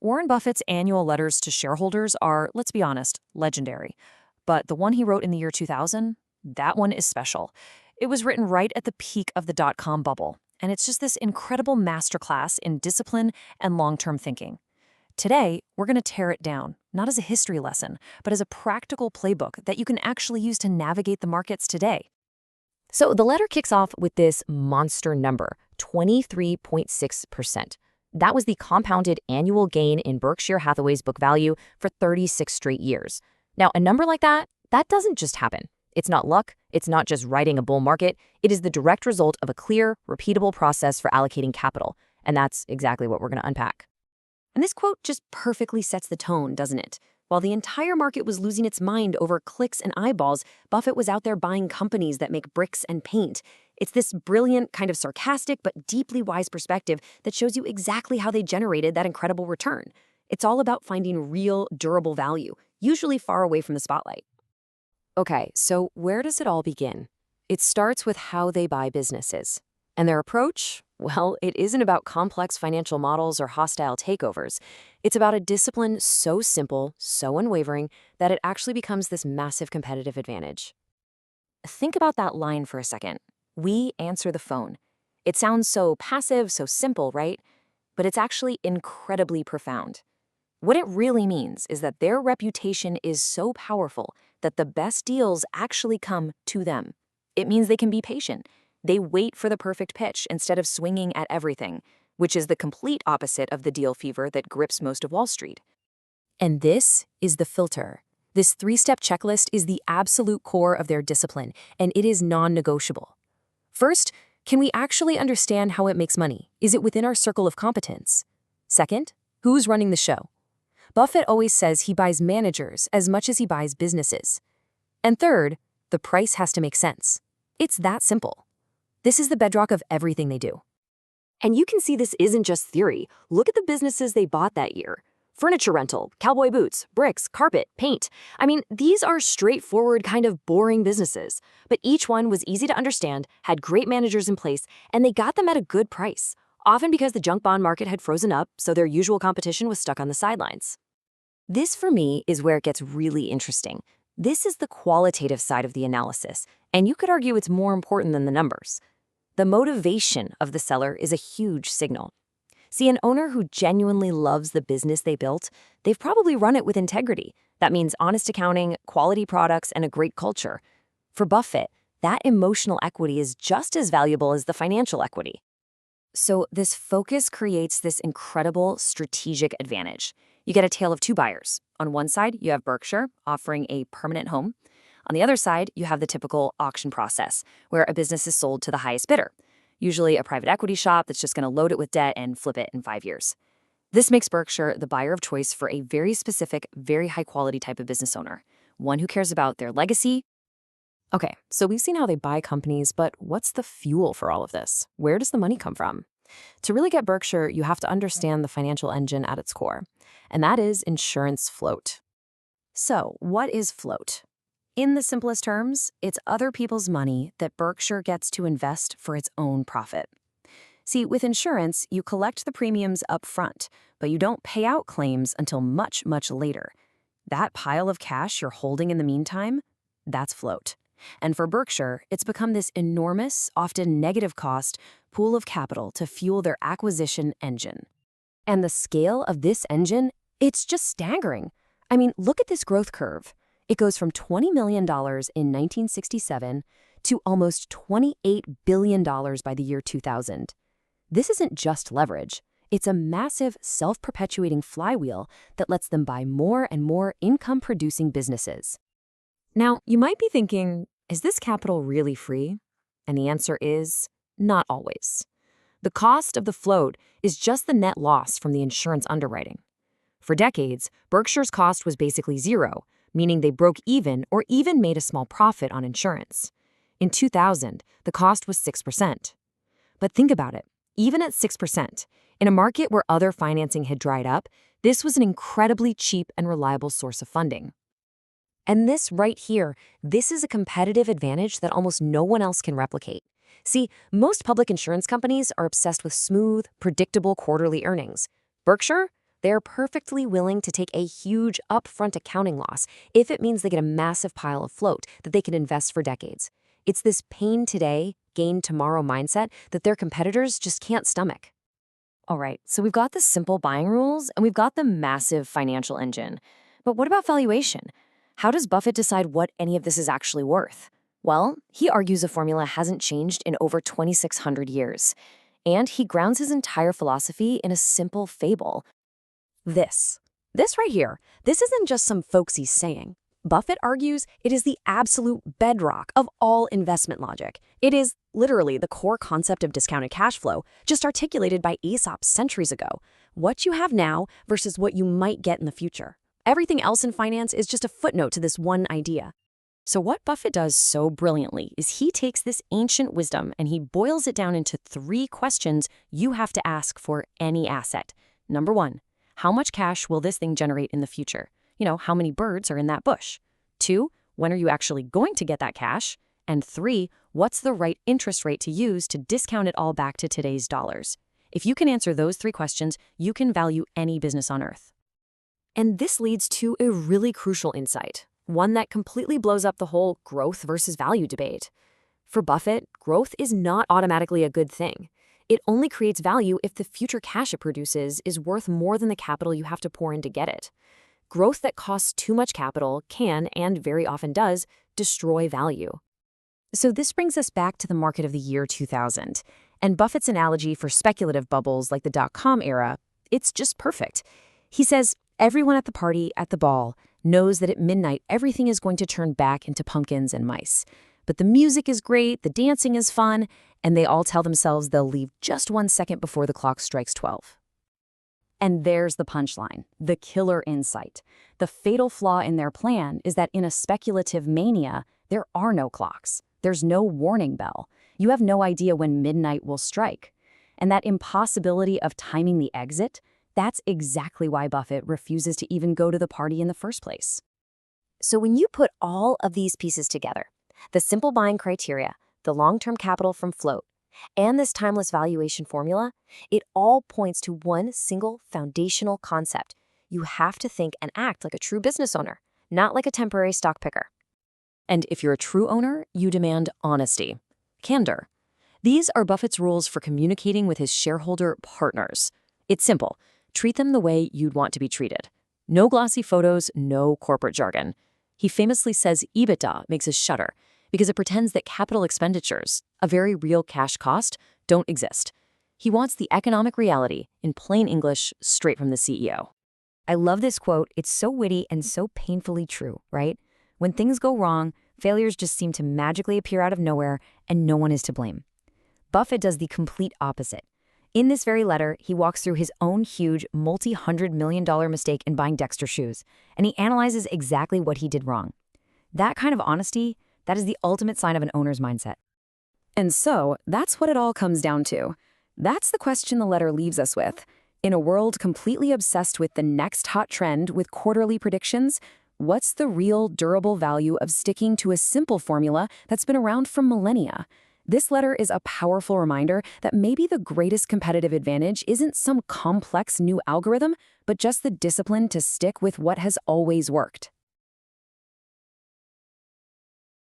Warren Buffett's annual letters to shareholders are, let's be honest, legendary. But the one he wrote in the year 2000, that one is special. It was written right at the peak of the dot-com bubble, and it's just this incredible masterclass in discipline and long-term thinking. Today, we're going to tear it down, not as a history lesson, but as a practical playbook that you can actually use to navigate the markets today. So the letter kicks off with this monster number, 23.6%. That was the compounded annual gain in Berkshire Hathaway's book value for 36 straight years. Now, a number like that doesn't just happen. It's not luck. It's not just riding a bull market. It is the direct result of a clear, repeatable process for allocating capital. And that's exactly what we're going to unpack. And this quote just perfectly sets the tone, doesn't it? While the entire market was losing its mind over clicks and eyeballs, Buffett was out there buying companies that make bricks and paint. It's this brilliant, kind of sarcastic, but deeply wise perspective that shows you exactly how they generated that incredible return. It's all about finding real, durable value, usually far away from the spotlight. Okay, so where does it all begin? It starts with how they buy businesses. And their approach? Well, it isn't about complex financial models or hostile takeovers. It's about a discipline so simple, so unwavering, that it actually becomes this massive competitive advantage. Think about that line for a second. We answer the phone. It sounds so passive, so simple, right? But it's actually incredibly profound. What it really means is that their reputation is so powerful that the best deals actually come to them. It means they can be patient. They wait for the perfect pitch instead of swinging at everything, which is the complete opposite of the deal fever that grips most of Wall Street. And this is the filter. This three-step checklist is the absolute core of their discipline, and it is non-negotiable. First, can we actually understand how it makes money? Is it within our circle of competence? Second, who's running the show? Buffett always says he buys managers as much as he buys businesses. And third, the price has to make sense. It's that simple. This is the bedrock of everything they do. And you can see this isn't just theory. Look at the businesses they bought that year. Furniture rental, cowboy boots, bricks, carpet, paint. I mean, these are straightforward, kind of boring businesses. But each one was easy to understand, had great managers in place, and they got them at a good price, often because the junk bond market had frozen up, so their usual competition was stuck on the sidelines. This, for me, is where it gets really interesting. This is the qualitative side of the analysis, and you could argue it's more important than the numbers. The motivation of the seller is a huge signal. See, an owner who genuinely loves the business they built, they've probably run it with integrity. That means honest accounting, quality products, and a great culture. For Buffett, that emotional equity is just as valuable as the financial equity. So this focus creates this incredible strategic advantage. You get a tale of two buyers. On one side, you have Berkshire offering a permanent home. On the other side, you have the typical auction process, where a business is sold to the highest bidder, usually a private equity shop that's just going to load it with debt and flip it in 5 years. This makes Berkshire the buyer of choice for a very specific, very high-quality type of business owner, one who cares about their legacy. Okay, so we've seen how they buy companies, but what's the fuel for all of this? Where does the money come from? To really get Berkshire, you have to understand the financial engine at its core, and that is insurance float. So, what is float? In the simplest terms, it's other people's money that Berkshire gets to invest for its own profit. See, with insurance, you collect the premiums up front, but you don't pay out claims until much, much later. That pile of cash you're holding in the meantime, that's float. And for Berkshire, it's become this enormous, often negative cost, pool of capital to fuel their acquisition engine. And the scale of this engine, it's just staggering. I mean, look at this growth curve. It goes from $20 million in 1967 to almost $28 billion by the year 2000. This isn't just leverage. It's a massive, self-perpetuating flywheel that lets them buy more and more income-producing businesses. Now, you might be thinking, is this capital really free? And the answer is, not always. The cost of the float is just the net loss from the insurance underwriting. For decades, Berkshire's cost was basically zero, meaning they broke even or even made a small profit on insurance. In 2000, the cost was 6%. But think about it. Even at 6%, in a market where other financing had dried up, this was an incredibly cheap and reliable source of funding. And this right here, this is a competitive advantage that almost no one else can replicate. See, most public insurance companies are obsessed with smooth, predictable quarterly earnings. Berkshire, They're perfectly willing to take a huge upfront accounting loss if it means they get a massive pile of float that they can invest for decades. It's this pain today, gain tomorrow mindset that their competitors just can't stomach. All right, so we've got the simple buying rules and we've got the massive financial engine. But what about valuation? How does Buffett decide what any of this is actually worth? Well, he argues a formula hasn't changed in over 2,600 years. And he grounds his entire philosophy in a simple fable. This right here, this isn't just some folksy saying. Buffett argues it is the absolute bedrock of all investment logic. It is literally the core concept of discounted cash flow, just articulated by Aesop centuries ago. What you have now versus what you might get in the future. Everything else in finance is just a footnote to this one idea. So what Buffett does so brilliantly is he takes this ancient wisdom and he boils it down into 3 questions you have to ask for any asset. Number 1, how much cash will this thing generate in the future? How many birds are in that bush? 2, when are you actually going to get that cash? And 3, what's the right interest rate to use to discount it all back to today's dollars? If you can answer those 3 questions, you can value any business on earth. And this leads to a really crucial insight, one that completely blows up the whole growth versus value debate. For Buffett, growth is not automatically a good thing. It only creates value if the future cash it produces is worth more than the capital you have to pour in to get it. Growth that costs too much capital can, and very often does, destroy value. So this brings us back to the market of the year 2000. And Buffett's analogy for speculative bubbles like the dot-com era, it's just perfect. He says, everyone at the party, at the ball, knows that at midnight everything is going to turn back into pumpkins and mice. But the music is great, the dancing is fun, and they all tell themselves they'll leave just 1 second before the clock strikes 12. And there's the punchline, the killer insight. The fatal flaw in their plan is that in a speculative mania, there are no clocks. There's no warning bell. You have no idea when midnight will strike. And that impossibility of timing the exit, that's exactly why Buffett refuses to even go to the party in the first place. So when you put all of these pieces together, the simple buying criteria, the long-term capital from float, and this timeless valuation formula, it all points to one single foundational concept. You have to think and act like a true business owner, not like a temporary stock picker. And if you're a true owner, you demand honesty, candor. These are Buffett's rules for communicating with his shareholder partners. It's simple. Treat them the way you'd want to be treated. No glossy photos, no corporate jargon. He famously says EBITDA makes us shudder because it pretends that capital expenditures, a very real cash cost, don't exist. He wants the economic reality, in plain English, straight from the CEO. I love this quote. It's so witty and so painfully true, right? When things go wrong, failures just seem to magically appear out of nowhere and no one is to blame. Buffett does the complete opposite. In this very letter, he walks through his own huge multi-hundred-million-dollar mistake in buying Dexter shoes, and he analyzes exactly what he did wrong. That kind of honesty, that is the ultimate sign of an owner's mindset. And so, that's what it all comes down to. That's the question the letter leaves us with. In a world completely obsessed with the next hot trend with quarterly predictions, what's the real durable value of sticking to a simple formula that's been around for millennia? This letter is a powerful reminder that maybe the greatest competitive advantage isn't some complex new algorithm, but just the discipline to stick with what has always worked.